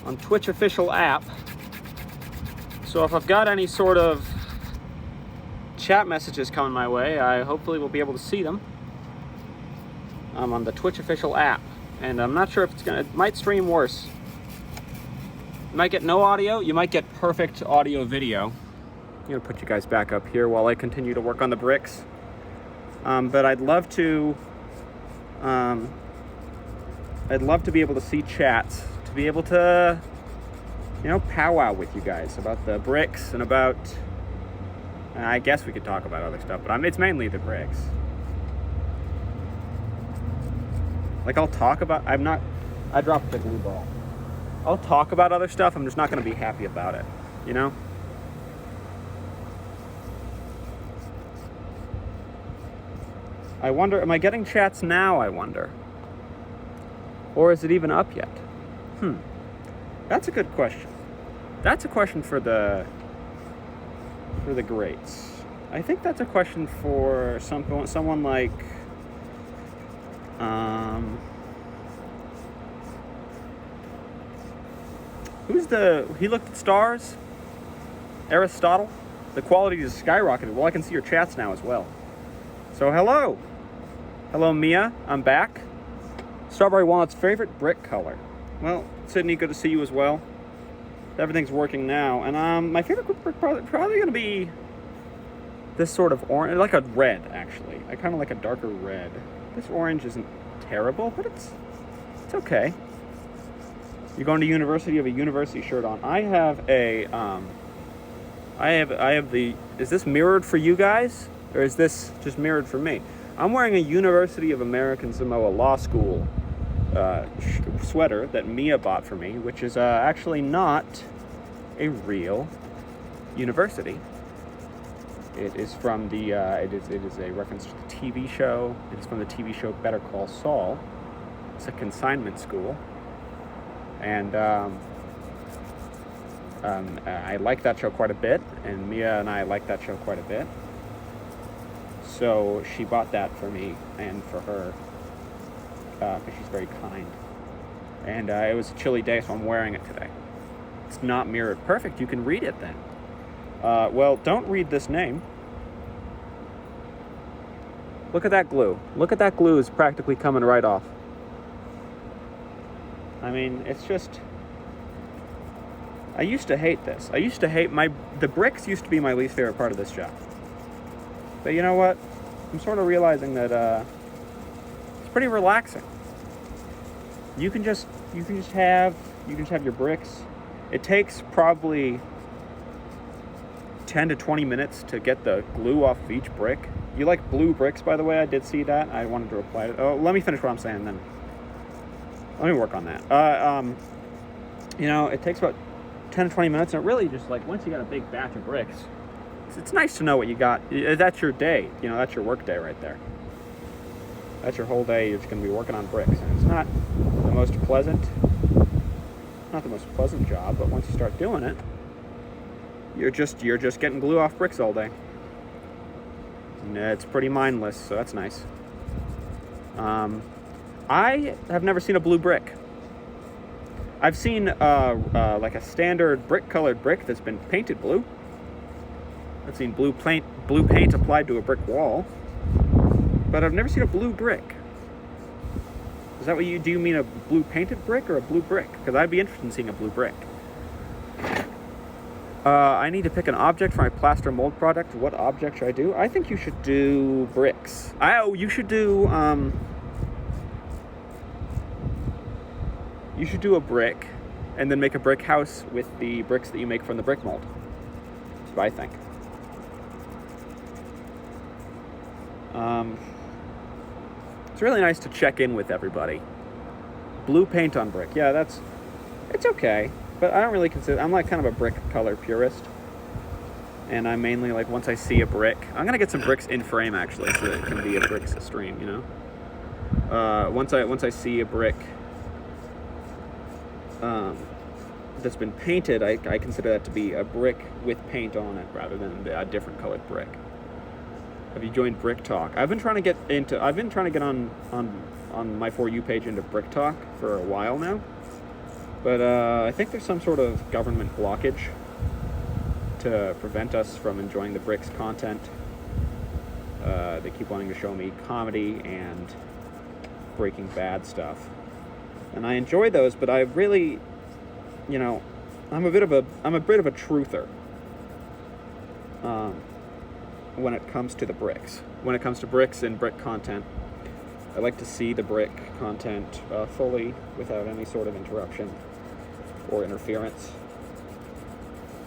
on Twitch official app. So if I've got any sort of chat messages coming my way, I hopefully will be able to see them. I'm on the Twitch official app, and I'm not sure if it might stream worse. You might get no audio, you might get perfect audio video. I'm gonna put you guys back up here while I continue to work on the bricks. But I'd love to be able to see chats, to be able to, powwow with you guys about the bricks and about, I guess we could talk about other stuff, but it's mainly the bricks. Like, I'll talk about, I dropped the glue ball. I'll talk about other stuff, I'm just not going to be happy about it, I wonder, am I getting chats now, I wonder? Or is it even up yet? That's a good question. That's a question for the greats. I think that's a question for someone like, he looked at stars? Aristotle? The quality is skyrocketed. Well, I can see your chats now as well. So hello. Hello, Mia. I'm back. Strawberry Walnut's favorite brick color. Well, Sydney, good to see you as well. Everything's working now. And my favorite brick probably going to be this sort of orange, like a red, actually. I kind of like a darker red. This orange isn't terrible, but it's okay. You're going to university, you have a university shirt on. I have is this mirrored for you guys? Or is this just mirrored for me? I'm wearing a University of American Samoa Law School sweater that Mia bought for me, which is actually not a real university. It is from the it is a reference to the TV show. It is from the TV show Better Call Saul. It's a consignment school, and I like that show quite a bit, and Mia and I like that show quite a bit. So she bought that for me and for her, because she's very kind. And it was a chilly day, so I'm wearing it today. It's not mirrored. Perfect, you can read it then. Well, don't read this name. Look at that glue. Look at that glue is practically coming right off. I mean, it's just... I used to hate this. I used to hate the bricks used to be my least favorite part of this job. But you know what? I'm sort of realizing that it's pretty relaxing. You can just have your bricks. It takes probably 10 to 20 minutes to get the glue off of each brick. You like blue bricks, by the way? I did see that. I wanted to reply to. Oh, let me finish what I'm saying then. Let me work on that. It takes about 10 to 20 minutes, and it really just like once you got a big batch of bricks. It's nice to know what you got. That's your day. That's your work day right there. That's your whole day. You're just going to be working on bricks. And it's not the most pleasant job, but once you start doing it, you're just getting glue off bricks all day. And it's pretty mindless, so that's nice. I have never seen a blue brick. I've seen like a standard brick-colored brick that's been painted blue. I've seen blue paint applied to a brick wall, but I've never seen a blue brick. Is that what do you mean a blue painted brick or a blue brick? Because I'd be interested in seeing a blue brick. I need to pick an object for my plaster mold project. What object should I do? I think you should do bricks. You should do a brick, and then make a brick house with the bricks that you make from the brick mold. That's what I think. It's really nice to check in with everybody. Blue paint on brick. Yeah, it's okay. But I don't really consider, I'm like kind of a brick color purist. And I mainly like, once I see a brick, I'm going to get some bricks in frame actually, so that it can be a bricks stream, Once I see a brick that's been painted, I consider that to be a brick with paint on it rather than a different colored brick. Have you joined Brick Talk? I've been trying to get on my For You page into Brick Talk for a while now. But I think there's some sort of government blockage to prevent us from enjoying the Bricks content. They keep wanting to show me comedy and Breaking Bad stuff. And I enjoy those, but I really, I'm a bit of a truther. When it comes to the Bricks. When it comes to Bricks and Brick content, I like to see the Brick content fully without any sort of interruption or interference.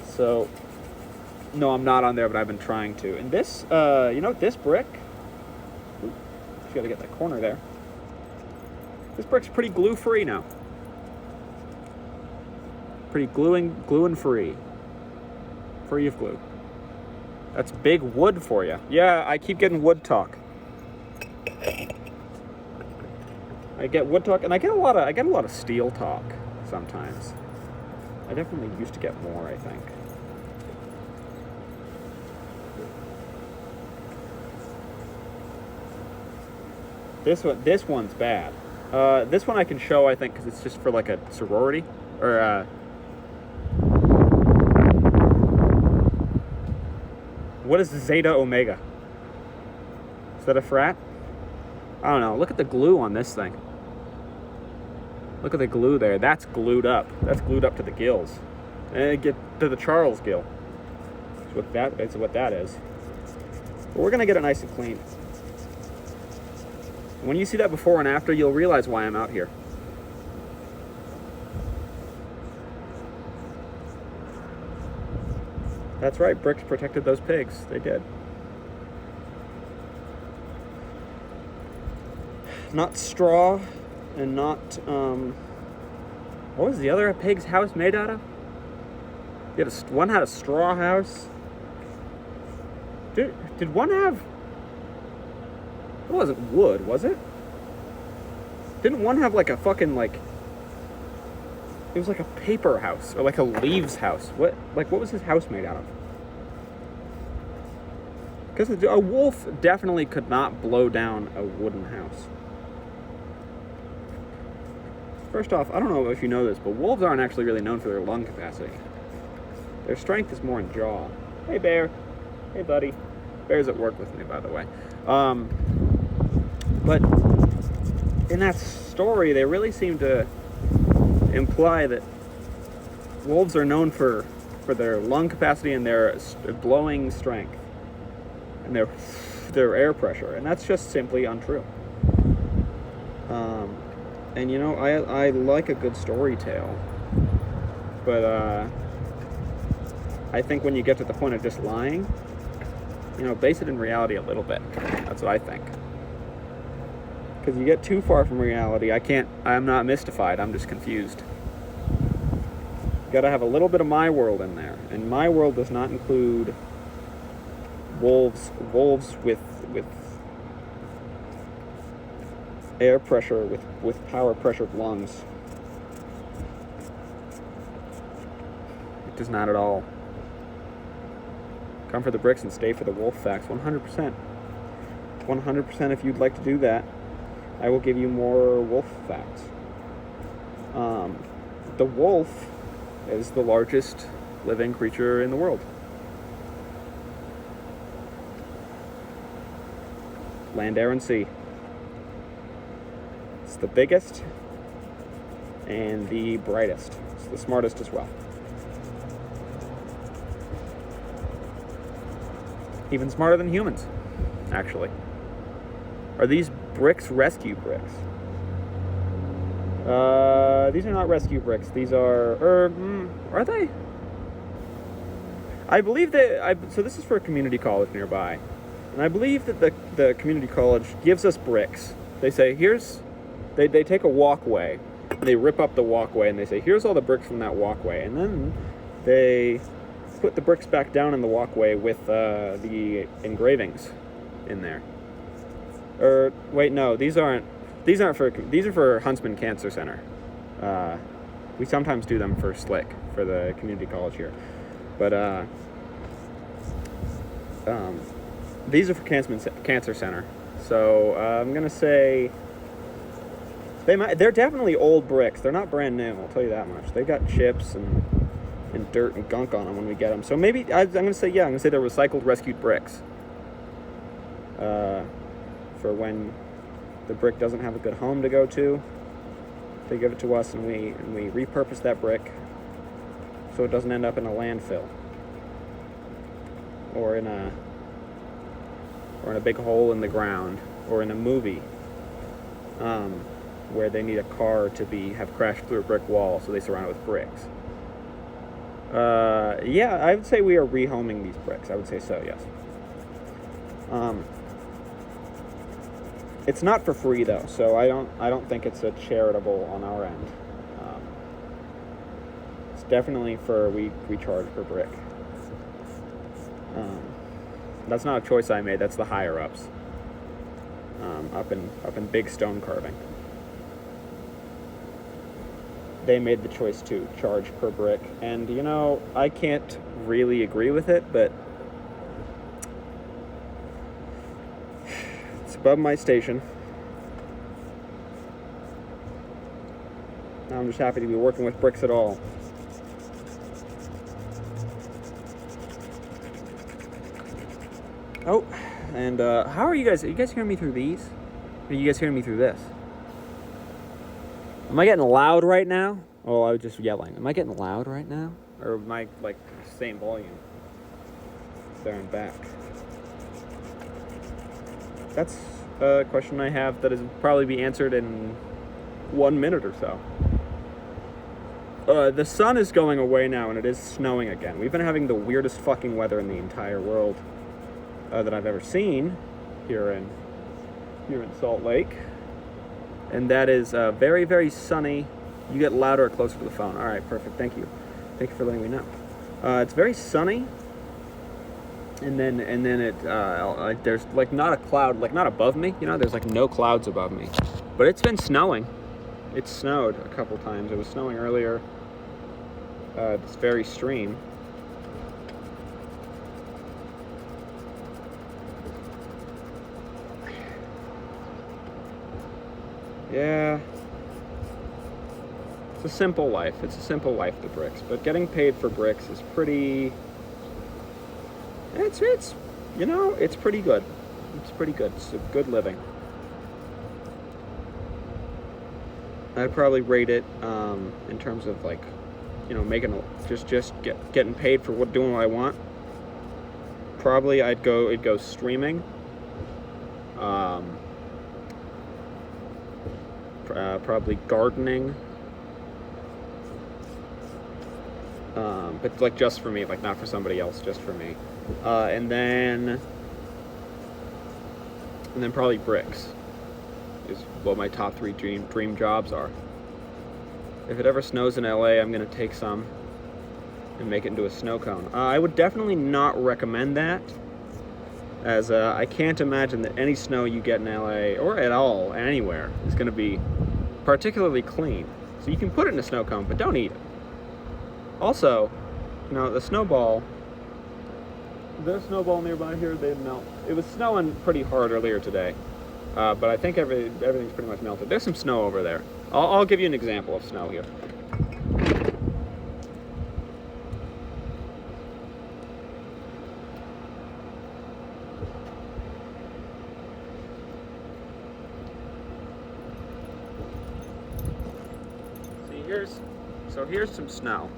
So, no, I'm not on there, but I've been trying to. And this, this brick, just gotta get that corner there. This brick's pretty glue-free now. Pretty glue and free. Free of glue. That's big wood for you. Yeah, I keep getting wood talk. I get wood talk, and I get a lot of steel talk sometimes. I definitely used to get more, I think. This one's bad. This one I can show, I think, because it's just for like a sorority or what is Zeta Omega? Is that a frat? I don't know. Look at the glue on this thing. Look at the glue there. That's glued up. That's glued up to the gills. And get to the Charles gill. That's what that is. But we're gonna get it nice and clean. When you see that before and after, you'll realize why I'm out here. That's right, Bricks protected those pigs. They did. Not straw, and not, what was the other pig's house made out of? One had a straw house. Did one have... It wasn't wood, was it? Didn't one have like a fucking like... It was like a paper house, or like a leaves house. What was his house made out of? Because a wolf definitely could not blow down a wooden house. First off, I don't know if you know this, but wolves aren't actually really known for their lung capacity. Their strength is more in jaw. Hey, Bear. Hey, buddy. Bear's at work with me, by the way. But in that story, they really seem to imply that wolves are known for their lung capacity and their blowing strength and their air pressure, and that's just simply untrue. And I like a good story tale, but I think when you get to the point of just lying, base it in reality a little bit. That's what I think. Because you get too far from reality, I'm not mystified, I'm just confused. You gotta have a little bit of my world in there. And my world does not include wolves with air pressure, with power pressured lungs. It does not at all. Come for the Bricks and stay for the wolf facts. 100%. 100% if you'd like to do that. I will give you more wolf facts. The wolf is the largest living creature in the world. Land, air, and sea. It's the biggest and the brightest. It's the smartest as well. Even smarter than humans, actually. Are these bricks rescue bricks? These are not rescue bricks. These are they? I believe so this is for a community college nearby. And I believe that the community college gives us bricks. They say, they take a walkway, and they rip up the walkway, and they say, here's all the bricks from that walkway. And then they put the bricks back down in the walkway with the engravings in there. Or wait, no, these are for Huntsman Cancer Center. We sometimes do them for Slick, for the community college here, but these are for Cancer Center. So I'm gonna say They're definitely old bricks. They're not brand new, I'll tell you that much. They got chips and dirt and gunk on them when we get them. So maybe, I'm going to say they're recycled, rescued bricks. For when the brick doesn't have a good home to go to, they give it to us and we repurpose that brick so it doesn't end up in a landfill. Or in a big hole in the ground, or in a movie where they need a car to have crashed through a brick wall, so they surround it with bricks. I would say we are rehoming these bricks. I would say so, yes. It's not for free though, so I don't think it's a charitable on our end. It's definitely we charge per brick. That's not a choice I made. That's the higher ups. Up in Big Stone Carving. They made the choice to charge per brick, and I can't really agree with it, but it's above my station. I'm just happy to be working with bricks at all. Oh, and how are you guys? Are you guys hearing me through these? Or are you guys hearing me through this? Am I getting loud right now? Oh, I was just yelling. Am I getting loud right now? Or am I, same volume? There and back. That's a question I have that will probably be answered in 1 minute or so. The sun is going away now, and it is snowing again. We've been having the weirdest fucking weather in the entire world that I've ever seen here in Salt Lake. And that is very, very sunny. You get louder or closer to the phone. All right, perfect. Thank you. Thank you for letting me know. It's very sunny. And then it there's not a cloud, not above me. There's no clouds above me. But it's been snowing. It snowed a couple times. It was snowing earlier. This very stream. Yeah. It's a simple life. The bricks. But getting paid for bricks is pretty... It's pretty good. It's pretty good. It's a good living. I'd probably rate it in terms of making getting paid for doing what I want. Probably it'd go streaming. Probably gardening. But just for me, not for somebody else, just for me. And then probably bricks is what my top 3 dream jobs are. If it ever snows in LA, I'm gonna take some and make it into a snow cone. I would definitely not recommend that, as I can't imagine that any snow you get in LA or at all anywhere is gonna be particularly clean. So you can put it in a snow cone, but don't eat it. Also, the snowball. There's a snowball nearby here. They'd melt. It was snowing pretty hard earlier today, but I think everything's pretty much melted. There's some snow over there. I'll give you an example of snow here. Here's some snow.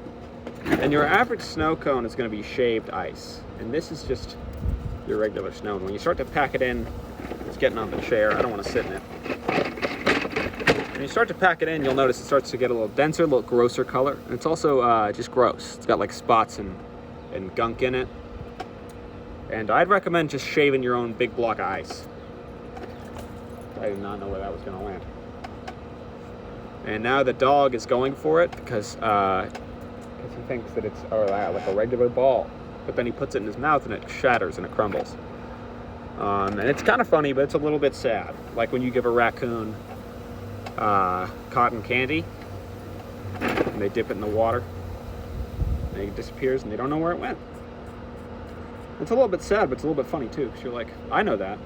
And your average snow cone is going to be shaved ice. And this is just your regular snow. And when you start to pack it in, it's getting on the chair. I don't want to sit in it. When you start to pack it in, you'll notice it starts to get a little denser, a little grosser color. And it's also just gross. It's got spots and gunk in it. And I'd recommend just shaving your own big block of ice. I did not know where that was going to land. And now the dog is going for it because he thinks that it's like a regular ball. But then he puts it in his mouth and it shatters and it crumbles. And it's kind of funny, but it's a little bit sad. Like when you give a raccoon cotton candy and they dip it in the water and it disappears and they don't know where it went. It's a little bit sad, but it's a little bit funny too, because you're like, I know that.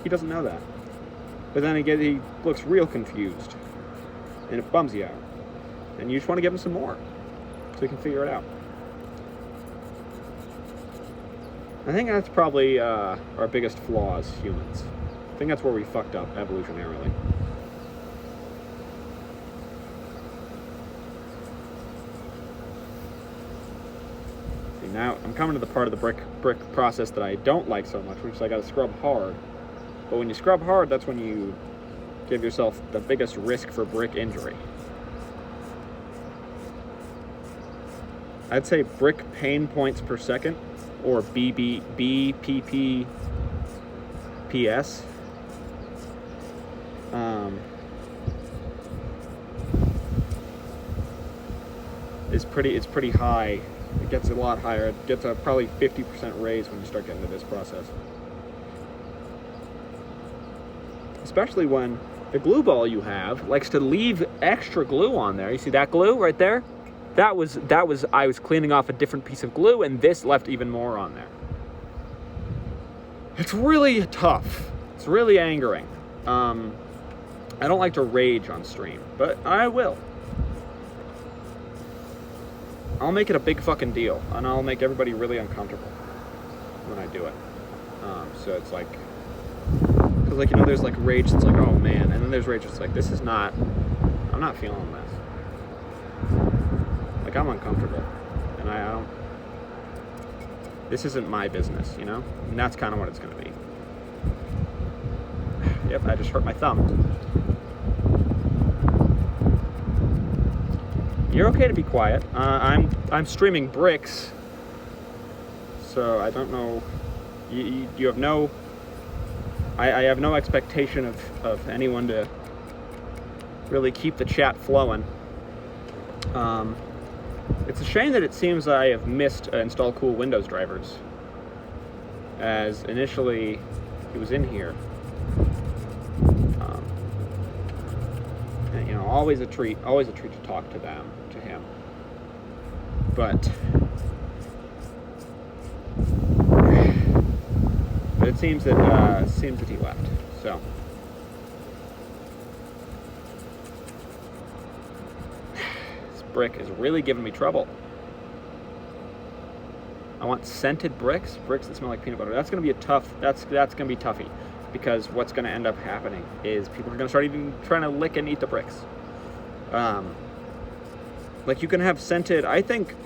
He doesn't know that. But then again, he looks real confused, and it bums you out. And you just want to give him some more, so he can figure it out. I think that's probably our biggest flaw as humans. I think that's where we fucked up evolutionarily. See, now I'm coming to the part of the brick process that I don't like so much, which is I gotta scrub hard. But when you scrub hard, that's when you give yourself the biggest risk for brick injury. I'd say brick pain points per second, or BPPS, it's pretty high. It gets a lot higher. It gets a probably 50% raise when you start getting into this process. Especially when the glue ball you have likes to leave extra glue on there. You see that glue right there? That was I was cleaning off a different piece of glue, and this left even more on there. It's really tough. It's really angering. I don't like to rage on stream, but I will. I'll make it a big fucking deal, and I'll make everybody really uncomfortable when I do it. So it's like, because like, you know, there's like rage that's like, oh man, and then there's rage that's like, I'm not feeling this. Like, I'm uncomfortable, and I don't, this isn't my business, you know? And that's kind of what it's going to be. Yep, I just hurt my thumb. You're okay to be quiet. I'm streaming bricks, so I don't know. You have no. I have no expectation of anyone to really keep the chat flowing. It's a shame that it seems I have missed install cool Windows drivers, as initially he was in here. And, you know, always a treat to talk to him. But it seems that he left. So this brick is really giving me trouble. I want scented bricks that smell like peanut butter. That's gonna be that's gonna be toughy, because what's gonna end up happening is people are gonna start even trying to lick and eat the bricks. Like, you can have scented. I think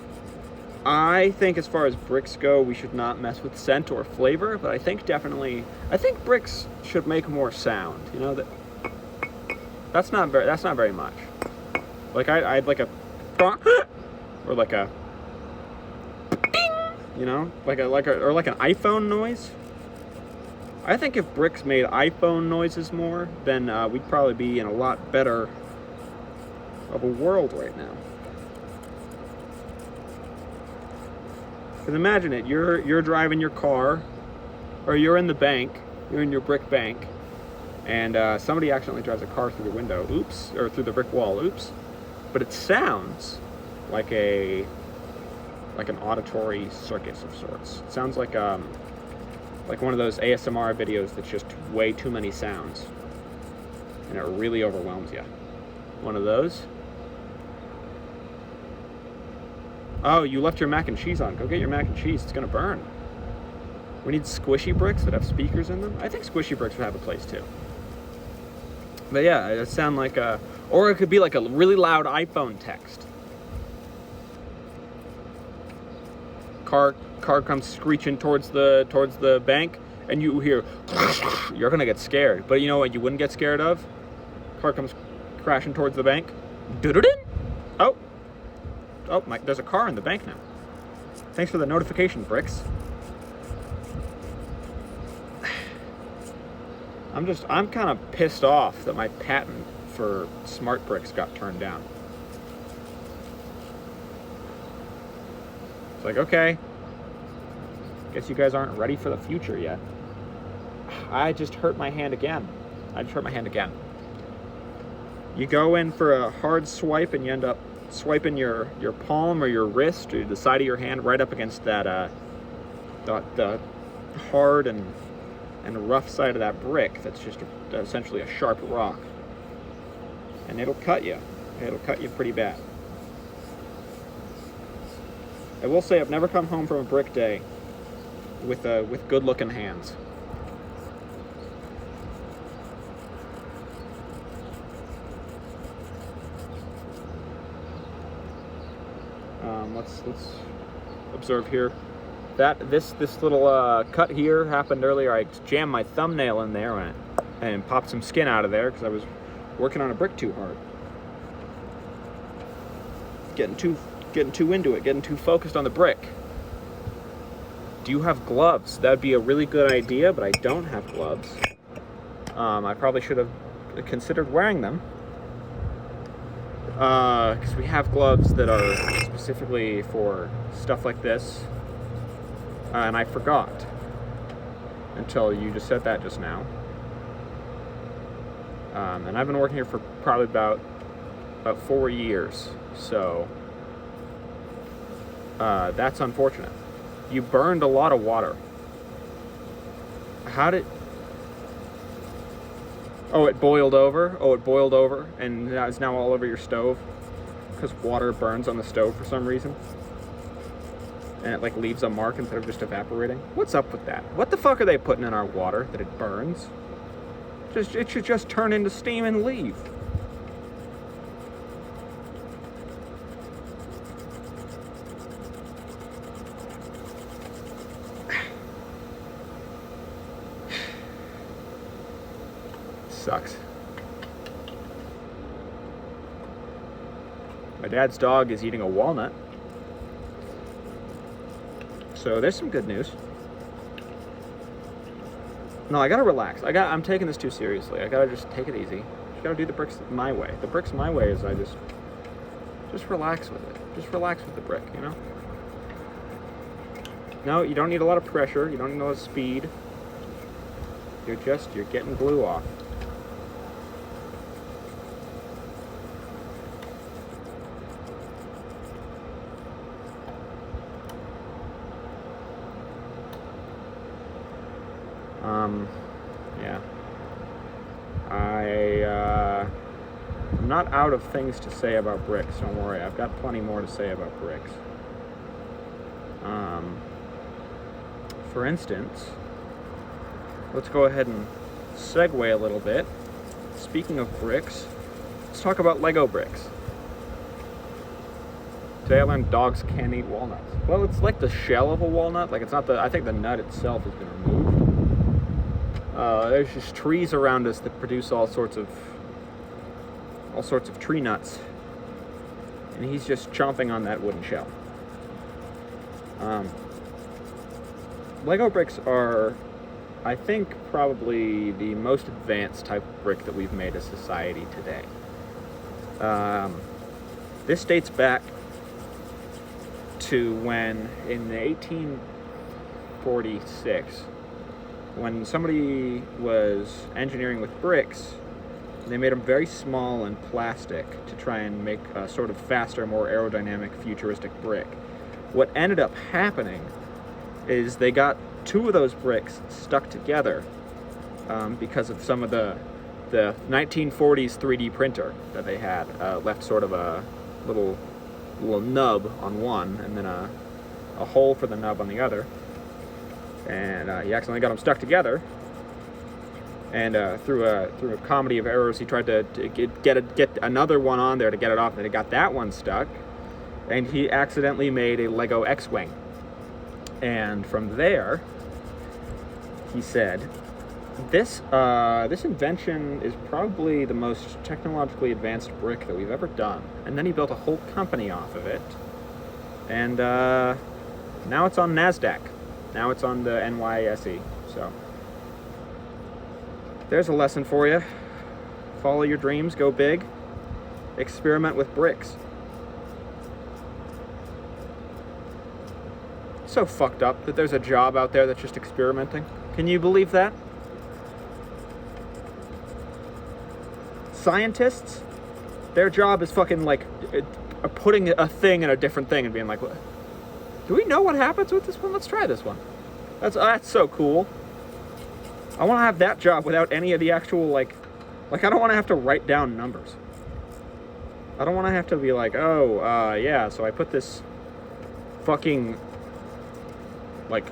as far as bricks go, we should not mess with scent or flavor, but I think bricks should make more sound. You know, that's not very much. Like, I'd like a or like a ding, you know, like an iPhone noise. I think if bricks made iPhone noises more, then we'd probably be in a lot better of a world right now. Because imagine it, you're driving your car, or you're in the bank, you're in your brick bank, and somebody accidentally drives a car through the window, oops, or through the brick wall, oops. But it sounds like an auditory circus of sorts. It sounds like one of those ASMR videos that's just way too many sounds, and it really overwhelms you. One of those. Oh, you left your mac and cheese on. Go get your mac and cheese. It's gonna burn. We need squishy bricks that have speakers in them. I think squishy bricks would have a place too. But yeah, it sound like or it could be like a really loud iPhone text. Car comes screeching towards the bank, and you hear, you're gonna get scared. But you know what you wouldn't get scared of? Car comes crashing towards the bank. Oh, there's a car in the bank now. Thanks for the notification, bricks. I'm kind of pissed off that my patent for smart bricks got turned down. It's like, okay, guess you guys aren't ready for the future yet. I just hurt my hand again. You go in for a hard swipe, and you end up swiping your palm or your wrist or the side of your hand right up against that the hard and and the rough side of that brick that's just essentially a sharp rock. And it'll cut you. It'll cut you pretty bad. I will say I've never come home from a brick day with good-looking hands. Let's observe here. This little cut here happened earlier. I jammed my thumbnail in there and popped some skin out of there because I was working on a brick too hard. Getting too into it, getting too focused on the brick. Do you have gloves? That'd be a really good idea, but I don't have gloves. I probably should have considered wearing them. Because we have gloves that are specifically for stuff like this. And I forgot until you just said that just now. And I've been working here for probably about 4 years. So that's unfortunate. You burned a lot of water. How did... Oh, it boiled over? Oh, it boiled over and it's now all over your stove? Because water burns on the stove for some reason? And it like leaves a mark instead of just evaporating? What's up with that? What the fuck are they putting in our water that it burns? It should just turn into steam and leave. Sucks. My dad's dog is eating a walnut. So there's some good news. No, I gotta relax. I'm taking this too seriously. I gotta just take it easy. Just gotta do the bricks my way. The bricks my way is I just relax with it. Just relax with the brick, you know? No, you don't need a lot of pressure. You don't need a lot of speed. You're getting glue off. Yeah. I'm not out of things to say about bricks, don't worry. I've got plenty more to say about bricks. For instance, let's go ahead and segue a little bit. Speaking of bricks, let's talk about Lego bricks. Today I learned dogs can't eat walnuts. Well, it's like the shell of a walnut. Like it's not I think the nut itself has been removed. There's just trees around us that produce all sorts of tree nuts, and he's just chomping on that wooden shell. Lego bricks are, I think, probably the most advanced type of brick that we've made as society today. This dates back to when, in 1846, when somebody was engineering with bricks, they made them very small and plastic to try and make a sort of faster, more aerodynamic, futuristic brick. What ended up happening is they got two of those bricks stuck together because of some of the 1940s 3D printer that they had left sort of a little nub on one and then a hole for the nub on the other. And he accidentally got them stuck together. And through a comedy of errors, he tried to get another one on there to get it off, and he got that one stuck. And he accidentally made a Lego X-Wing. And from there, he said, this invention is probably the most technologically advanced brick that we've ever done. And then he built a whole company off of it. And now it's on NASDAQ. Now it's on the NYSE. So there's a lesson for you. Follow your dreams, go big, experiment with bricks. So fucked up that there's a job out there that's just experimenting. Can you believe that? Scientists, their job is fucking like putting a thing in a different thing and being like, do we know what happens with this one? Let's try this one. That's so cool. I want to have that job without any of the actual, like I don't want to have to write down numbers. I don't want to have to be like, oh, yeah, so I put this fucking, like,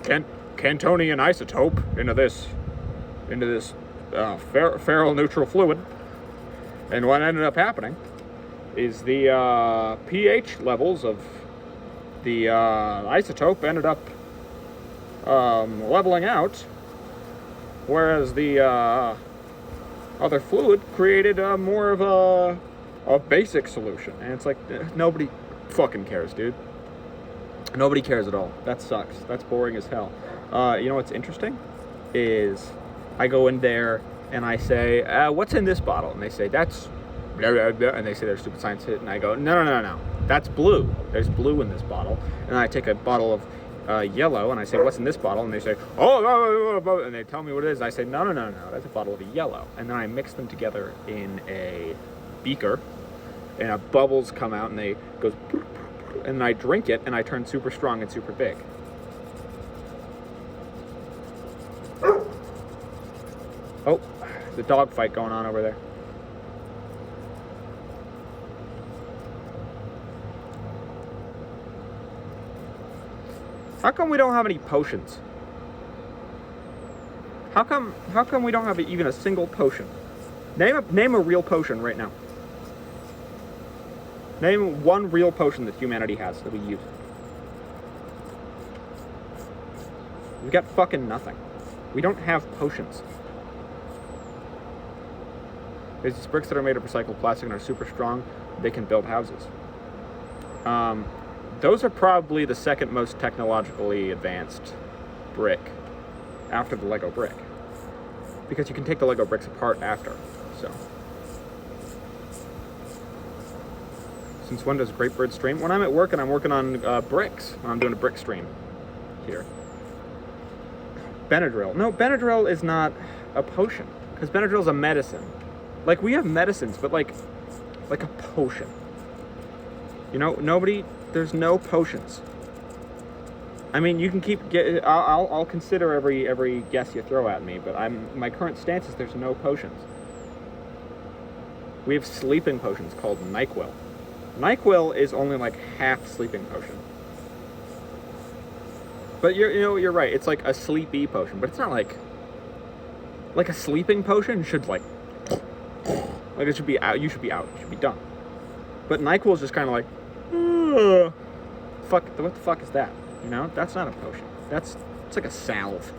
Cantonian isotope into this ferrule neutral fluid. And what ended up happening is the pH levels of the isotope ended up leveling out, whereas the other fluid created more of a basic solution. And it's like, nobody fucking cares, dude. Nobody cares at all. That sucks. That's boring as hell. You know what's interesting is I go in there and I say, what's in this bottle? And they say, that's blah, blah, blah. And they say their stupid science hit. And I go, no. That's blue. There's blue in this bottle. And I take a bottle of yellow and I say, what's in this bottle? And they say, oh, and they tell me what it is. I say, no. That's a bottle of yellow. And then I mix them together in a beaker and bubbles come out and they goes, and then I drink it and I turn super strong and super big. Oh, there's a dog fight going on over there. How come we don't have any potions? How come we don't have even a single potion? Name a real potion right now. Name one real potion that humanity has that we use. We've got fucking nothing. We don't have potions. There's these bricks that are made of recycled plastic and are super strong. They can build houses. Those are probably the second most technologically advanced brick after the Lego brick. Because you can take the Lego bricks apart after, so. Since when does Greatbird stream? When I'm at work and I'm working on bricks. I'm doing a brick stream here. Benadryl. No, Benadryl is not a potion. Because Benadryl is a medicine. Like, we have medicines, but like a potion. You know, there's no potions. I mean, you can I'll consider every guess you throw at me, but my current stance is there's no potions. We have sleeping potions called NyQuil. NyQuil is only like half sleeping potion. But you're right. It's like a sleepy potion, but it's not like a sleeping potion should like it should be out. You should be out. You should be done. But NyQuil is just kind of like, what the fuck is that? You know, that's not a potion. It's like a salve.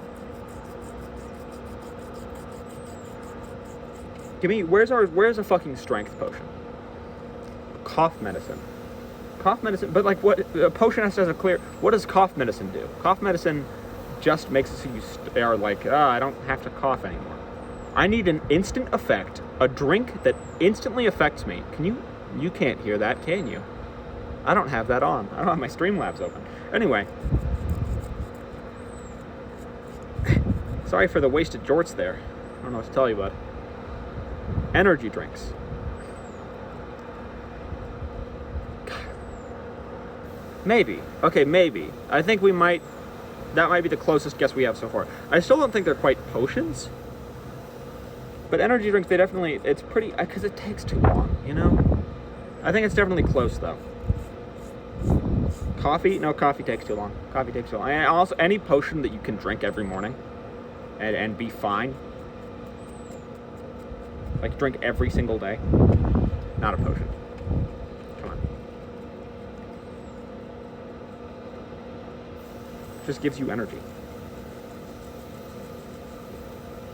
Where's a fucking strength potion? Cough medicine, but like what, a potion has to have a clear, what does cough medicine do? Cough medicine just makes it so you are like, I don't have to cough anymore. I need an instant effect, a drink that instantly affects me. You can't hear that, can you? I don't have that on. I don't have my Streamlabs open. Anyway. Sorry for the wasted jorts there. I don't know what to tell you, bud. Energy drinks. Maybe. Okay, maybe. I think that might be the closest guess we have so far. I still don't think they're quite potions. But energy drinks, it's pretty, because it takes too long, you know? I think it's definitely close, though. Coffee? No, coffee takes too long. And also, any potion that you can drink every morning and be fine. Like, drink every single day. Not a potion. Come on. Just gives you energy.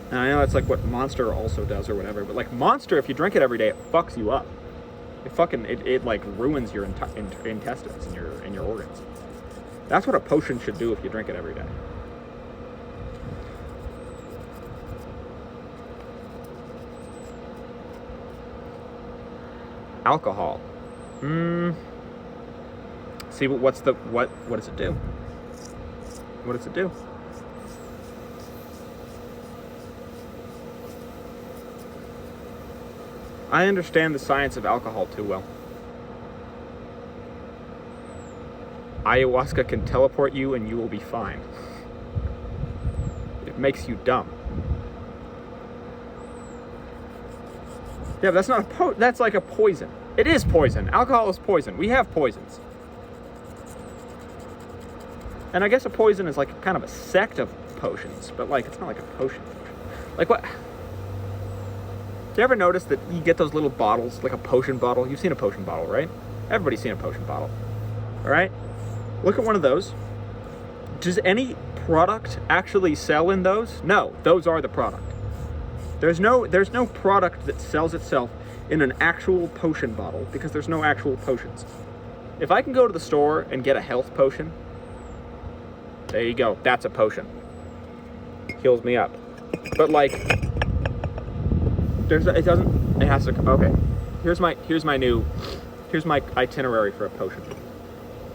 And I know that's like what Monster also does or whatever, but like Monster, if you drink it every day, it fucks you up. It like ruins your intestines and your organs. That's what a potion should do if you drink it every day. Alcohol. See, what does it do? What does it do? I understand the science of alcohol too well. Ayahuasca can teleport you and you will be fine. It makes you dumb. Yeah, but that's not that's like a poison. It is poison. Alcohol is poison. We have poisons. And I guess a poison is like kind of a sect of potions, but like it's not like a potion. Like what? Do you ever notice that you get those little bottles, like a potion bottle? You've seen a potion bottle, right? Everybody's seen a potion bottle. All right? Look at one of those. Does any product actually sell in those? No, those are the product. There's no product that sells itself in an actual potion bottle because there's no actual potions. If I can go to the store and get a health potion, there you go. That's a potion. Heals me up. But like, it has to come. Okay. Here's my itinerary for a potion.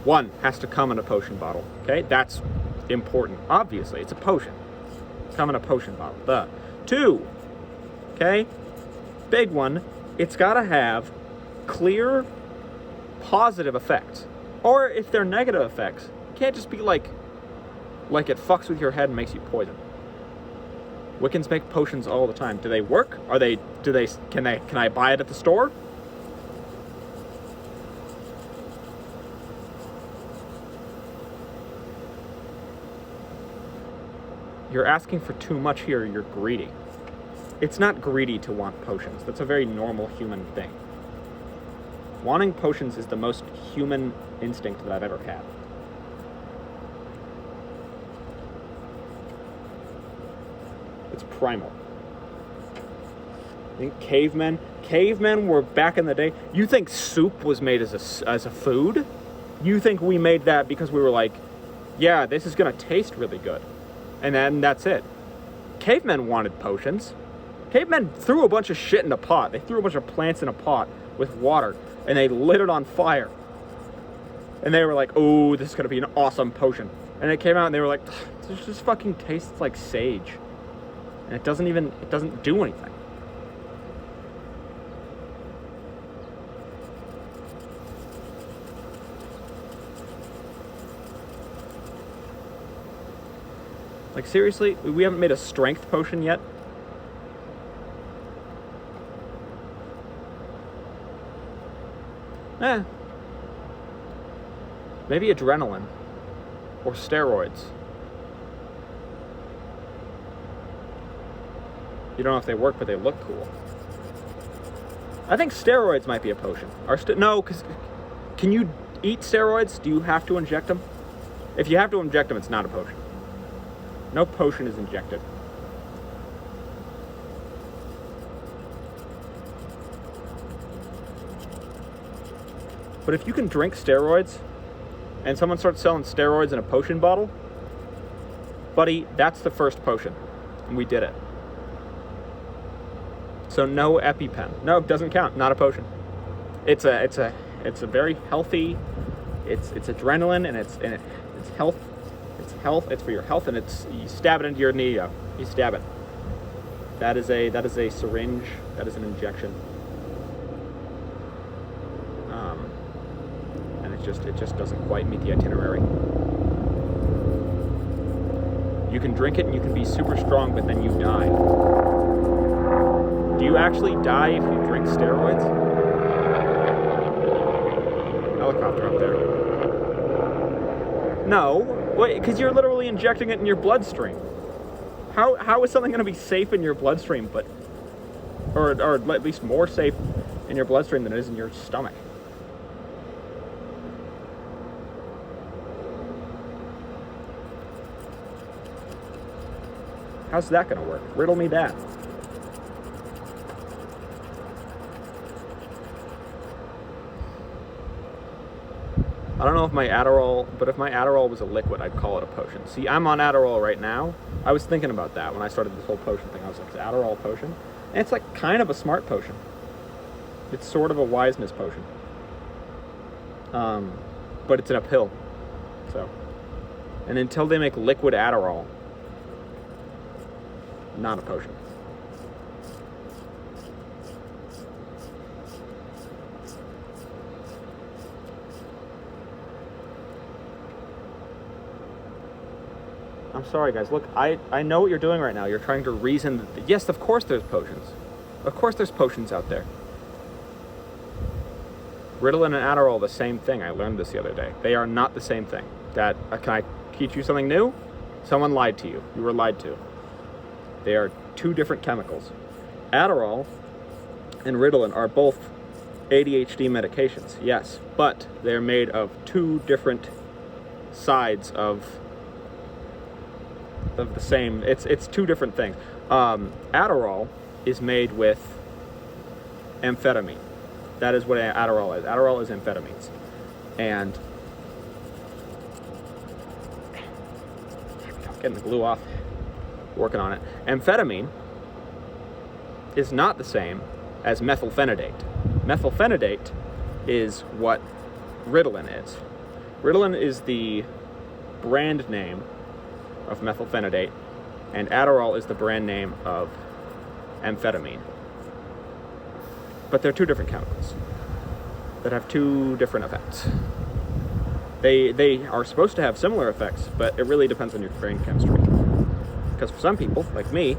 1, has to come in a potion bottle. Okay, that's important. Obviously, it's a potion. Come in a potion bottle. 2, okay, big one. It's got to have clear, positive effects. Or if they're negative effects, it can't just be like it fucks with your head and makes you poison. Wiccans make potions all the time. Do they work? Can I buy it at the store? You're asking for too much here. You're greedy. It's not greedy to want potions. That's a very normal human thing. Wanting potions is the most human instinct that I've ever had. It's primal. I think cavemen were back in the day. You think soup was made as a food? You think we made that because we were like, yeah, this is gonna taste really good. And then that's it. Cavemen wanted potions. Cavemen threw a bunch of shit in a pot. They threw a bunch of plants in a pot with water, and they lit it on fire. And they were like, oh, this is gonna be an awesome potion. And it came out and they were like, this just fucking tastes like sage. And it doesn't do anything. Like, seriously, we haven't made a strength potion yet? Maybe adrenaline. Or steroids. You don't know if they work, but they look cool. I think steroids might be a potion. No, because can you eat steroids? Do you have to inject them? If you have to inject them, it's not a potion. No potion is injected. But if you can drink steroids, and someone starts selling steroids in a potion bottle, buddy, that's the first potion. And we did it. So no EpiPen. No, it doesn't count. Not a potion. It's a very healthy. It's adrenaline and it's health. It's health. It's for your health, and you stab it into your knee. You stab it. That is a syringe. That is an injection. And it just doesn't quite meet the itinerary. You can drink it and you can be super strong, but then you die. Do you actually die if you drink steroids? Helicopter up there. No, wait, because you're literally injecting it in your bloodstream. How is something going to be safe in your bloodstream, or at least more safe in your bloodstream than it is in your stomach? How's that going to work? Riddle me that. I don't know if my Adderall, but if my Adderall was a liquid, I'd call it a potion. See, I'm on Adderall right now. I was thinking about that when I started this whole potion thing. I was like, is Adderall a potion? And it's like kind of a smart potion. It's sort of a wiseness potion. But it's in a pill. So, and until they make liquid Adderall, not a potion. I'm sorry, guys. Look, I know what you're doing right now. You're trying to reason that, yes, of course there's potions. Of course there's potions out there. Ritalin and Adderall are the same thing. I learned this the other day. They are not the same thing. Can I teach you something new? Someone lied to you. You were lied to. They are two different chemicals. Adderall and Ritalin are both ADHD medications, yes, but they're made of two different sides of the same. It's two different things. Adderall is made with amphetamine. That is what Adderall is. Adderall is amphetamines. And getting the glue off, working on it. Amphetamine is not the same as methylphenidate. Methylphenidate is what Ritalin is. Ritalin is the brand name of methylphenidate, and Adderall is the brand name of amphetamine. But they're two different chemicals that have two different effects. They are supposed to have similar effects, but it really depends on your brain chemistry. Because for some people, like me,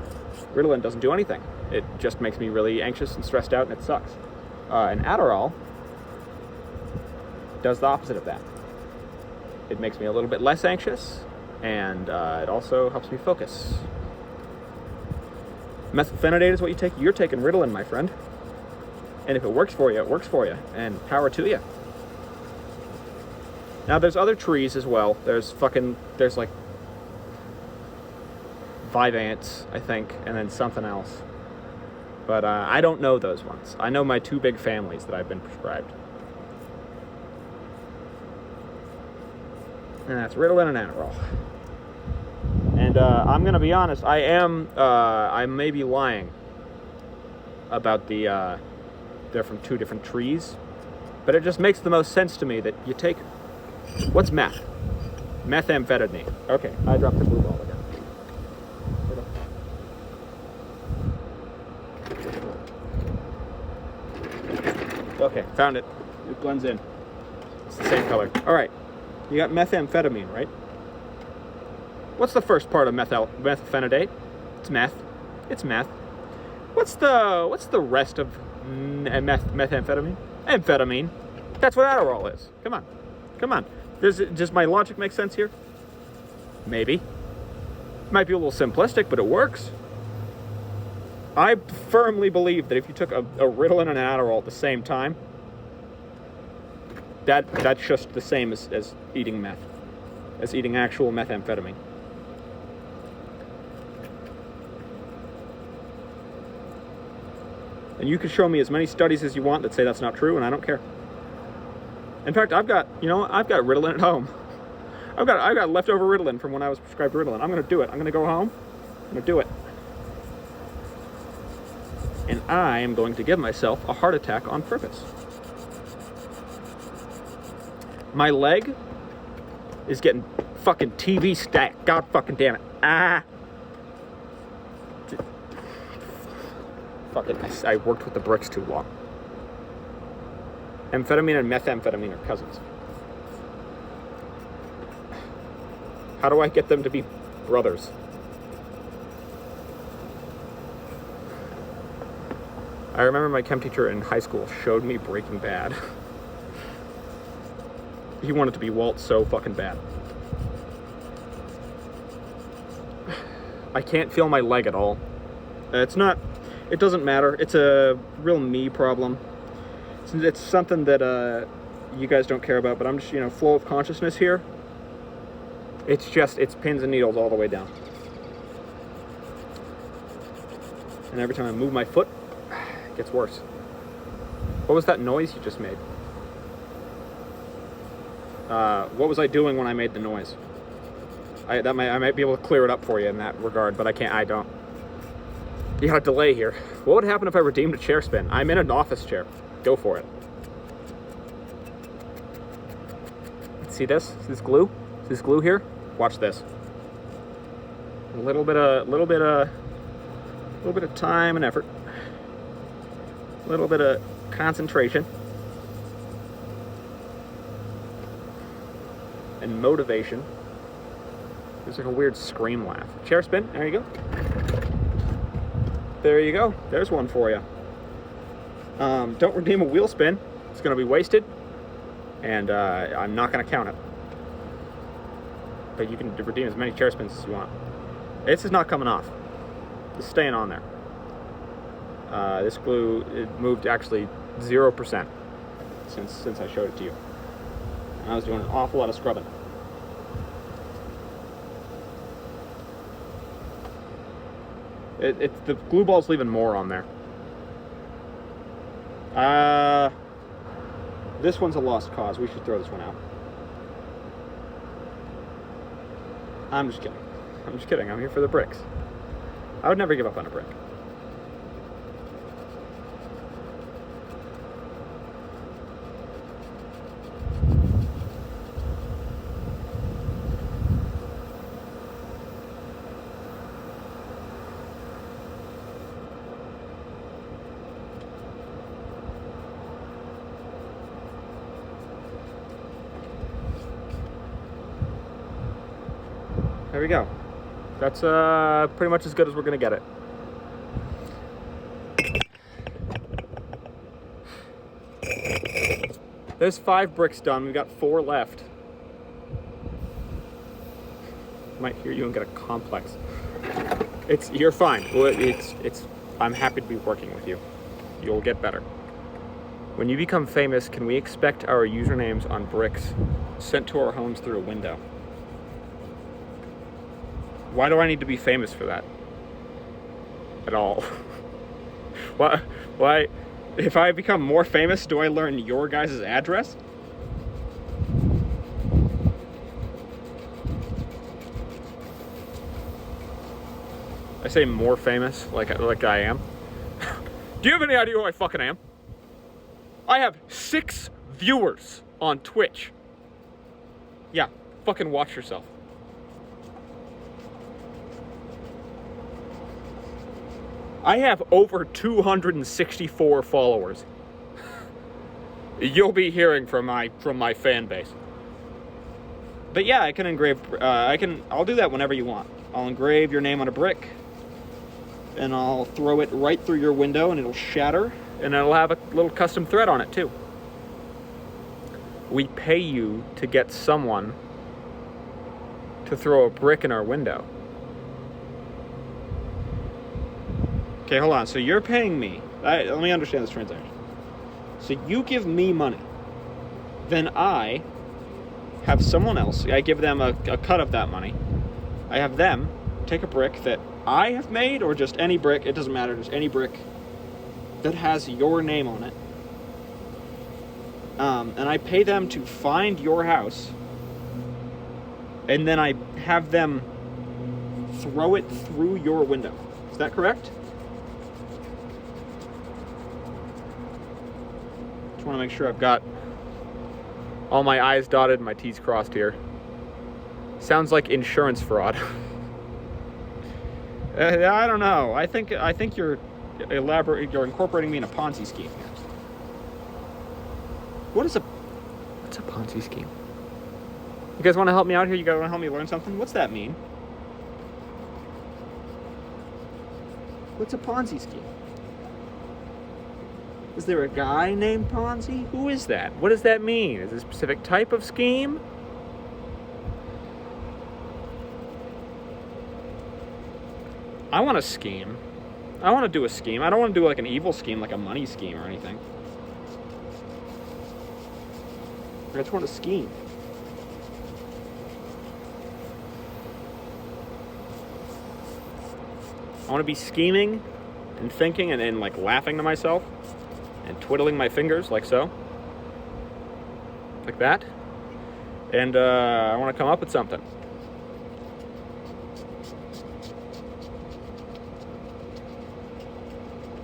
Ritalin doesn't do anything. It just makes me really anxious and stressed out, and it sucks. And Adderall does the opposite of that. It makes me a little bit less anxious, and it also helps me focus. Methylphenidate is what you take. You're taking Ritalin, my friend. And if it works for you, it works for you. And power to you. Now, there's other trees as well. There's like Vyvanse, I think, and then something else. But I don't know those ones. I know my two big families that I've been prescribed. And that's Ritalin and Adderall. And I'm going to be honest, I may be lying about they're from two different trees. But it just makes the most sense to me that you take, what's meth? Methamphetamine. Okay, I dropped the blue ball again. Okay, found it. It blends in. It's the same color. All right, you got methamphetamine, right? What's the first part of methylphenidate? It's meth. It's meth. What's the rest of methamphetamine? Amphetamine. That's what Adderall is. Come on. Does my logic make sense here? Maybe. It might be a little simplistic, but it works. I firmly believe that if you took a Ritalin and an Adderall at the same time, that's just the same as eating meth, as eating actual methamphetamine. And you can show me as many studies as you want that say that's not true, and I don't care. In fact, I've got Ritalin at home. I've got leftover Ritalin from when I was prescribed Ritalin. I'm going to do it. I'm going to go home. I'm going to do it. And I am going to give myself a heart attack on purpose. My leg is getting fucking TV stacked. God fucking damn it. Fucking, I worked with the bricks too long. Amphetamine and methamphetamine are cousins. How do I get them to be brothers? I remember my chem teacher in high school showed me Breaking Bad. He wanted to be Walt so fucking bad. I can't feel my leg at all. It doesn't matter. It's a real me problem. It's something that you guys don't care about, but I'm just, flow of consciousness here. It's pins and needles all the way down. And every time I move my foot, it gets worse. What was that noise you just made? What was I doing when I made the noise? I might be able to clear it up for you in that regard, but I don't. You got a delay here. What would happen if I redeemed a chair spin? I'm in an office chair. Go for it. See this? See this glue? See this glue here? Watch this. A little bit of time and effort. A little bit of concentration. And motivation. There's like a weird scream laugh. Chair spin. There you go. There you go. There's one for you. Don't redeem a wheel spin. It's going to be wasted. and I'm not going to count it. But you can redeem as many chair spins as you want. This is not coming off. It's staying on there. This glue, it moved actually 0% since I showed it to you. And I was doing an awful lot of scrubbing. The glue ball's leaving more on there. This one's a lost cause. We should throw this one out. I'm just kidding. I'm just kidding. I'm here for the bricks. I would never give up on a brick. There we go. That's pretty much as good as we're gonna get it. There's 5 bricks done. We've got 4 left. Might hear you and get a complex. You're fine. Well, I'm happy to be working with you. You'll get better. When you become famous, can we expect our usernames on bricks sent to our homes through a window? Why do I need to be famous for that? At all? Why? If I become more famous, do I learn your guys' address? I say more famous, like I am. Do you have any idea who I fucking am? I have 6 viewers on Twitch. Yeah, fucking watch yourself. I have over 264 followers. You'll be hearing from my fan base. But yeah, I can engrave. I'll do that whenever you want. I'll engrave your name on a brick, and I'll throw it right through your window, and it'll shatter, and it'll have a little custom thread on it too. We pay you to get someone to throw a brick in our window. Okay, hold on. So you're paying me. Let me understand this transaction. So you give me money. Then I have someone else. I give them a cut of that money. I have them take a brick that I have made, or just any brick. It doesn't matter. Just any brick that has your name on it. And I pay them to find your house. And then I have them throw it through your window. Is that correct? I want to make sure I've got all my I's dotted and my T's crossed here. Sounds like insurance fraud. I don't know. I think you're incorporating me in a Ponzi scheme. What's a Ponzi scheme? You guys want to help me out here? You guys want to help me learn something? What's that mean? What's a Ponzi scheme? Is there a guy named Ponzi? Who is that? What does that mean? Is it a specific type of scheme? I want a scheme. I want to do a scheme. I don't want to do like an evil scheme, like a money scheme or anything. I just want a scheme. I want to be scheming and thinking and like laughing to myself. And twiddling my fingers like so. Like that. And I want to come up with something.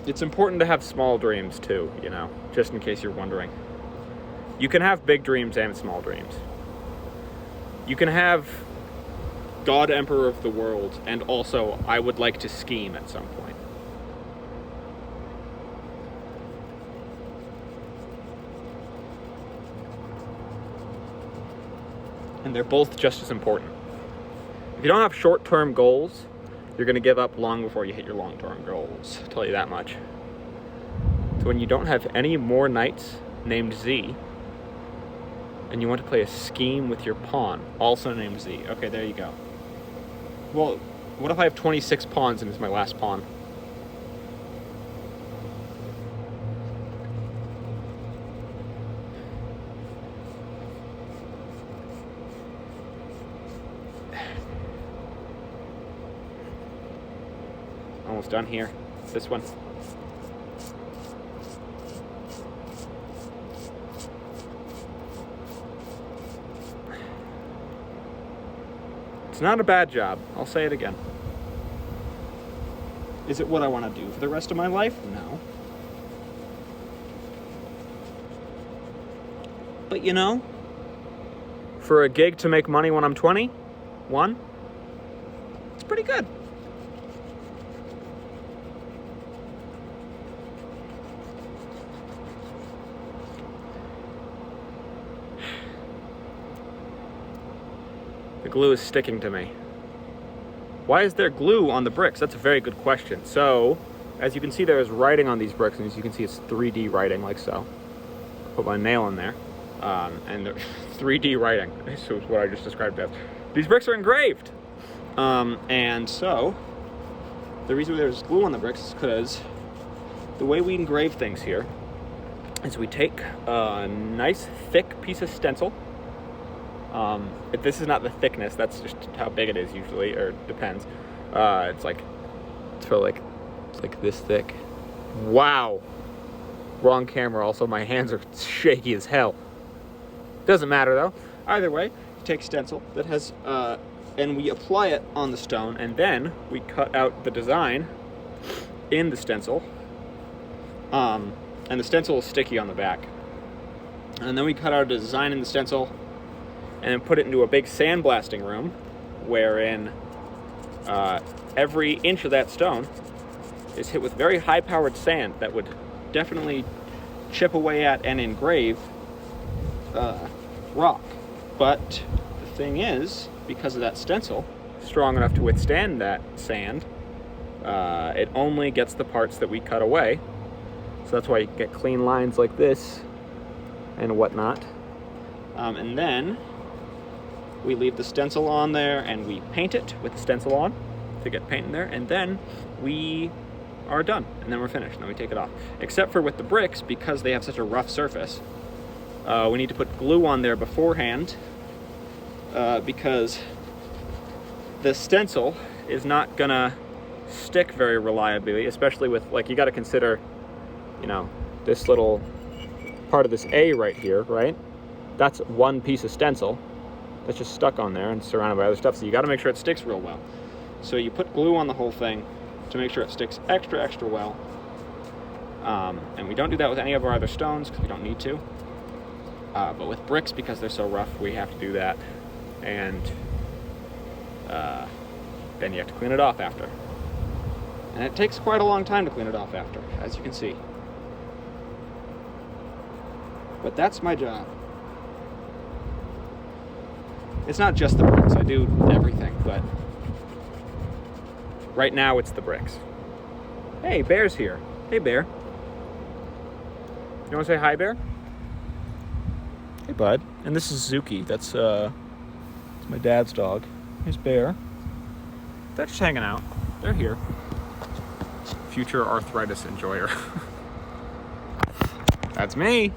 It's important to have small dreams too, you know, just in case you're wondering. You can have big dreams and small dreams. You can have God Emperor of the World and also I would like to scheme at some point. And they're both just as important. If you don't have short-term goals, you're going to give up long before you hit your long-term goals. I'll tell you that much. So when you don't have any more knights named Z, And you want to play a scheme with your pawn, also named Z. Okay, there you go. Well, what if I have 26 pawns and it's my last pawn? Almost done here. This one. It's not a bad job. I'll say it again. Is it what I want to do for the rest of my life? No. But you know, for a gig to make money when I'm 21, it's pretty good. The glue is sticking to me. Why is there glue on the bricks? That's a very good question. So, as you can see, there is writing on these bricks, and as you can see, it's 3D writing, like so. Put my nail in there, and 3D writing. So is what I just described as. These bricks are engraved, and so the reason there's glue on the bricks is because the way we engrave things here is we take a nice thick piece of stencil. If this is not the thickness, that's just how big it is usually, or depends. It's like this thick. Wow. Wrong camera. Also, my hands are shaky as hell. Doesn't matter though. Either way, you take stencil that has, and we apply it on the stone, and then we cut out the design in the stencil. And the stencil is sticky on the back. And then we cut out a design in the stencil, and then put it into a big sandblasting room, wherein every inch of that stone is hit with very high-powered sand that would definitely chip away at and engrave rock. But the thing is, because of that stencil, strong enough to withstand that sand, it only gets the parts that we cut away. So that's why you get clean lines like this and whatnot. And then we leave the stencil on there and we paint it with the stencil on to get paint in there, and then we are done, and then we're finished, and then we take it off. Except for with the bricks, because they have such a rough surface, we need to put glue on there beforehand, because the stencil is not gonna stick very reliably, especially with, like, you gotta consider, you know, this little part of this A right here, right? That's one piece of stencil that's just stuck on there and surrounded by other stuff, so you got to make sure it sticks real well. So you put glue on the whole thing to make sure it sticks extra well, and we don't do that with any of our other stones because we don't need to, but with bricks, because they're so rough, we have to do that, and then you have to clean it off after, and it takes quite a long time to clean it off after, as you can see. But that's my job. It's not just the bricks, I do everything, but right now it's the bricks. Hey, Bear's here. Hey, Bear. You want to say hi, Bear? Hey, bud. And this is Zuki. That's my dad's dog. Here's Bear. They're just hanging out. They're here. Future arthritis enjoyer. That's me.